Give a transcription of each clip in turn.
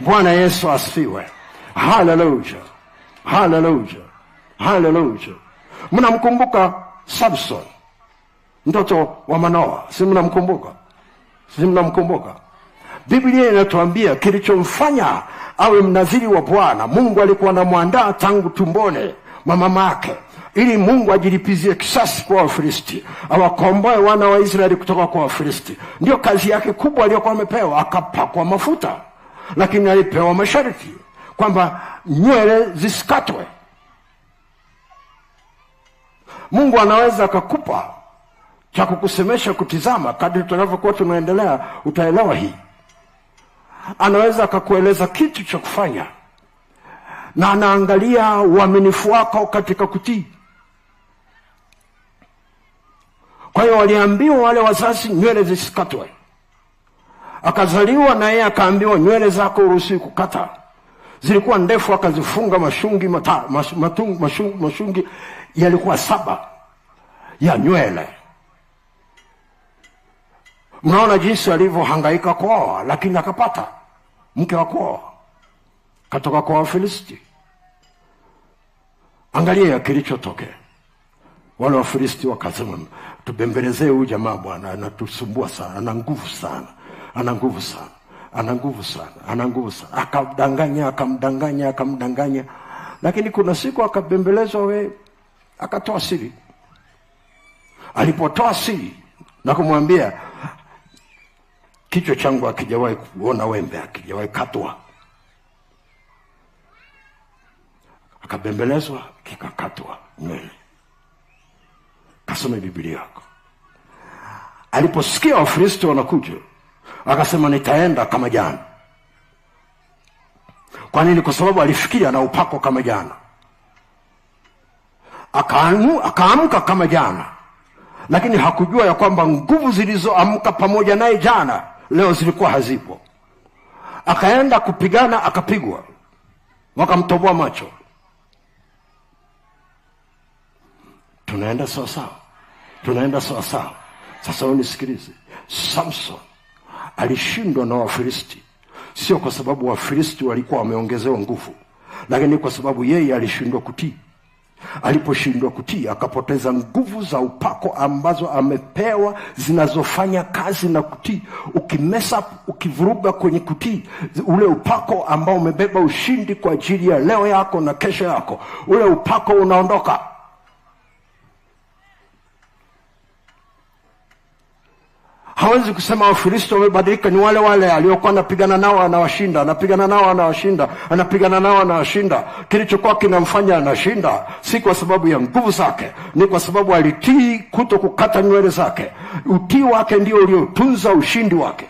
Bwana Yesu asifiwe. Hallelujah. Hallelujah. Hallelujah. Mnamkumbuka Samson, mtoto wa Manoa? Si mnamkumbuka? Si mnamkumbuka? Biblia inatuambia kilichomfanya awe mnadhiri wa Bwana, Mungu alikuwa anamwandaa tangu tumboni mwa mama yake, ili Mungu ajilipizie kisasi kwa Wafilisti, awakomboe wana wa Israeli kutoka kwa Wafilisti. Ndio kazi yake kubwa aliyokuwa amepewa. Akapakwa mafuta, lakini alipewa masharti kwamba nywele zisikatwe. Mungu anaweza akakupa cha kukusemesha kutizama. Kadri tunavyokuwa tunaendelea utaelewa hii. Anaweza akakueleza kitu cha kufanya, na anaangalia uaminifu wako katika kutii. Kwa hiyo waliambiwa wale wazazi nywele zisikatwe. Akazaliwa na yeye akaambiwa nywele zako uruhusiwi kukata. Zilikuwa ndefu, akazifunga mashungi mashungi yalikuwa 7 ya nywele. Mnaona jinsi alivyohangaika kuoa, lakini akapata mke wa kuoa katoka kwa Wafilisti. Angalia kilichotokea. Wale Wafilisti wakasema, tubembelezee huyu jamaa bwana, anatusumbua sana, ana nguvu sana, ana nguvu sana, ana nguvu sana, ana nguvu sana. Akamdanganya. Lakini kuna siku akabembelezwa, akatoa siri. Alipotoa siri na kumwambia, kichwa changu hakijawahi kuona wembe, hakijawahi katwa. Akabembelezwa, kikakatwa nywele. Kasome Biblia yako. Aliposikia Wafilisti wanakuja, akasema nitaenda kama jana. Kwa nini? Kwa sababu alifikiri ana upako kama jana. Akaamka kama jana, lakini hakujua ya kwamba nguvu zilizoamka pamoja naye jana leo zilikuwa hazipo. Akaenda kupigana, akapigwa, wakamtoboa macho. Tunaenda sawa sawa. Tunaenda sawa sawa. Sasa unisikilize. Samson alishindwa na Wafilisti, sio kwa sababu Wafilisti walikuwa wameongezewa nguvu, lakini kwa sababu yeye alishindwa kutii. Aliposhindwa kutii, akapoteza nguvu za upako ambazo amepewa, zinazofanya kazi na kutii. Ukimesa, ukivuruga kwenye kutii, ule upako ambao umebeba ushindi kwa ajili ya leo yako na kesho yako, ule upako unaondoka. Hawezi kusema Wafilisti wamebadilika. Ni wale wale aliokuwa anapigana nao anawashinda, anapigana nao anawashinda, anapigana nao anawashinda. Kilichokuwa kinamfanya anashinda si kwa sababu ya nguvu zake, ni kwa sababu alitii kuto kukata nywele zake. Utii wake ndio uliotunza ushindi wake.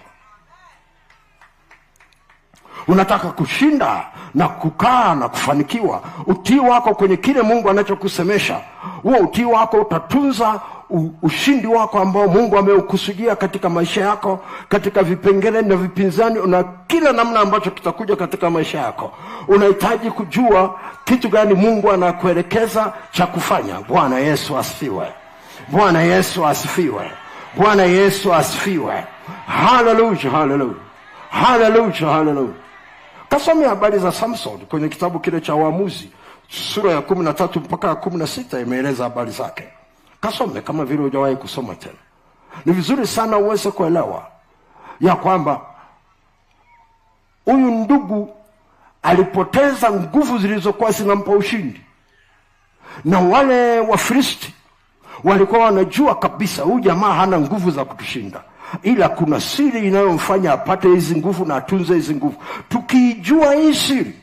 Unataka kushinda na kukaa na kufanikiwa, utii wako kwenye kile Mungu anachokusemesha, huo utii wako utatunza ushindi wako ambao Mungu ameukusudia katika maisha yako, katika vipengele na vipinzani na kila namna ambacho kitakuja katika maisha yako. Unahitaji kujua kitu gani Mungu anakuelekeza cha kufanya. Bwana Yesu asifiwe. Bwana Yesu asifiwe. Bwana Yesu asifiwe. Hallelujah, hallelujah. Hallelujah, hallelujah. Kasome habari za Samson kwenye kitabu kile cha Waamuzi sura ya 13 mpaka 16, imeeleza habari zake. Kasome kama vile hujawahi kusoma tena. Ni vizuri sana uweze kuelewa ya kwamba huyu ndugu alipoteza nguvu zilizokuwa zinampa ushindi, na wale Wafilisti walikuwa wanajua kabisa huyu jamaa hana nguvu za kutushinda, ila kuna siri inayomfanya apate hizi nguvu na atunze hizi nguvu. Tukijua hii siri,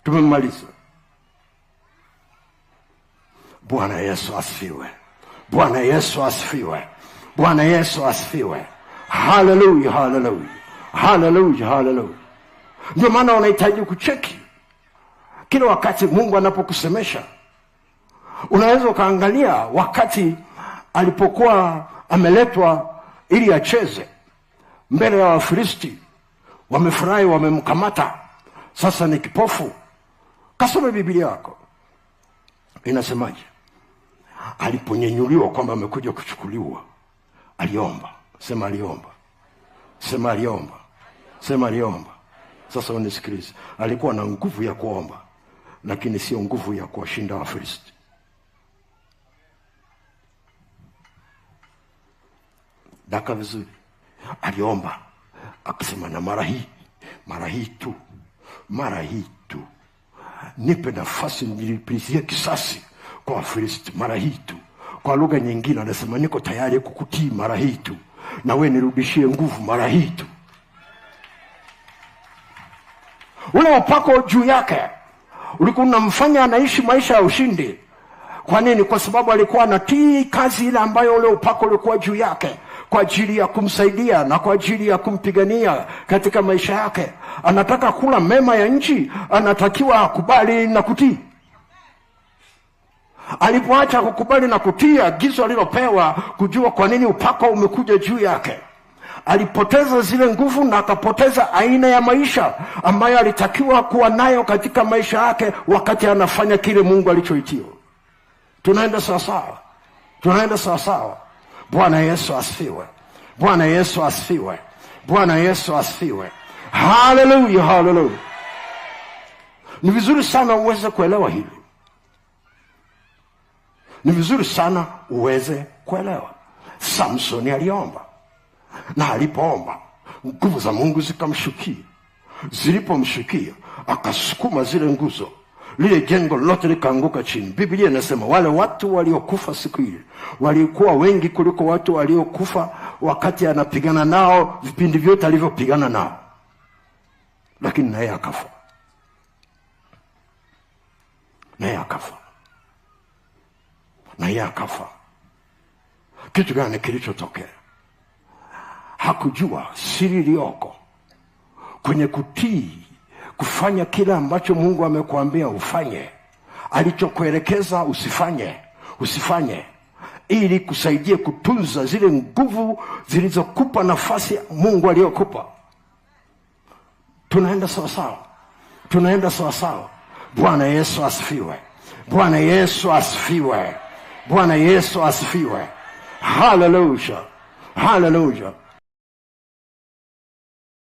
tumemaliza. Bwana Yesu asifiwe. Bwana Yesu asifiwe. Bwana Yesu asifiwe. Hallelujah, hallelujah. Hallelujah, hallelujah. Ndio maana unahitaji kucheki kila wakati Mungu anapokusemesha. Unaweza ukaangalia wakati alipokuwa ameletwa ili acheze mbele ya Wafilisti, wamefurahi, wamemkamata, sasa ni kipofu. Kasome Biblia yako. Inasemaje? Aliponyenyuliwa kwamba amekuja kuchukuliwa, aliomba. Sema aliomba. Sema aliomba. Sema aliomba. Sasa unisikilize, alikuwa na nguvu ya kuomba, lakini sio nguvu ya kuwashinda Wafilisti. Daka vizuri, aliomba akisema, na mara hii tu nipe nafasi nilipizie kisasi kwa Wafilisti, mara hii tu. Kwa lugha nyingine anasema, niko tayari kukutii mara hii tu, na wewe nirudishie nguvu mara hii tu. Ule upako juu yake ulikuwa unamfanya anaishi maisha ya ushindi. Kwa nini? Kwa sababu alikuwa anatii kazi ile ambayo ule upako ulikuwa juu yake, kwa ajili ya kumsaidia na kwa ajili ya kumpigania katika maisha yake. Anataka kula mema ya nchi, anatakiwa akubali na kutii. Alipoacha kukubali na kutii agizo alilopewa, kujua kwa nini upako umekuja juu yake, alipoteza zile nguvu na akapoteza aina ya maisha ambayo alitakiwa kuwa nayo katika maisha yake wakati anafanya kile Mungu alichoitia. Tunaenda sawa sawa. Bwana Yesu asifiwe. Bwana Yesu asifiwe. Bwana Yesu asifiwe. Hallelujah. Ni vizuri sana uweze kuelewa hili. Ni vizuri sana uweze kuelewa. Samsoni aliomba, na alipoomba nguvu za Mungu zikamshukia. Zilipomshukia akasukuma zile nguzo, lile jengo lote likaanguka chini. Biblia inasema wale watu waliokufa siku ile walikuwa wengi kuliko watu waliokufa wakati anapigana nao vipindi vyote alivyopigana nao. Lakini naye akafa. Kitu gani kilichotokea? Hakujua siri iliyoko kwenye kutii, kufanya kile ambacho Mungu amekuambia ufanye, alichokuelekeza usifanye, ili kusaidie kutunza zile nguvu zilizokupa nafasi Mungu aliyokupa. Tunaenda sawa. Bwana Yesu asifiwe. Bwana Yesu asifiwe. Bwana Yesu asifiwe. Hallelujah.